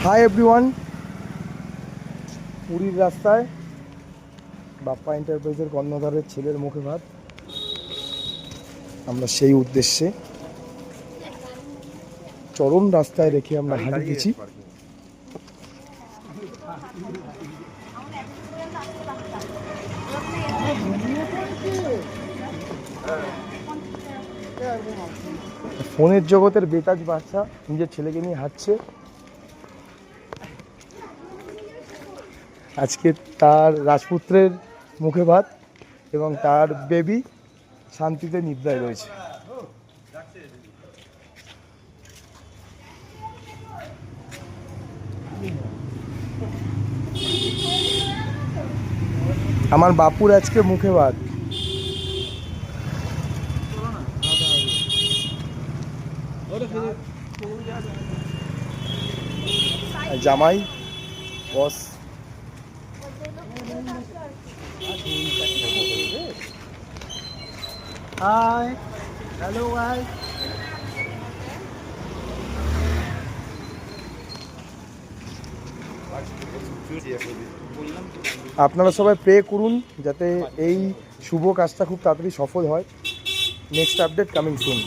Hi everyone, পুরীর রাস্তায় বাপ্পা এন্টারপ্রাইজের কর্ণধারের ছেলের মুখে ভাত। আমরা সেই উদ্দেশ্যে চরম রাস্তায় রেখে আমরা হারিয়ে গেছি। ফোনের জগতের বেতাজ বাচ্চা নিজের ছেলেকে নিয়ে হাঁটছে। আজকে তার রাজপুত্রের মুখে ভাত এবং তার বেবি শান্তিতে নিদ্রায় রয়েছে। আমার বাপুর আজকে মুখে ভাত। জামাই বস হাই হ্যালো ভাই। আপনারা সবাই প্রে করুন যাতে এই শুভ কাজটা খুব তাড়াতাড়ি সফল হয়। Next update coming soon.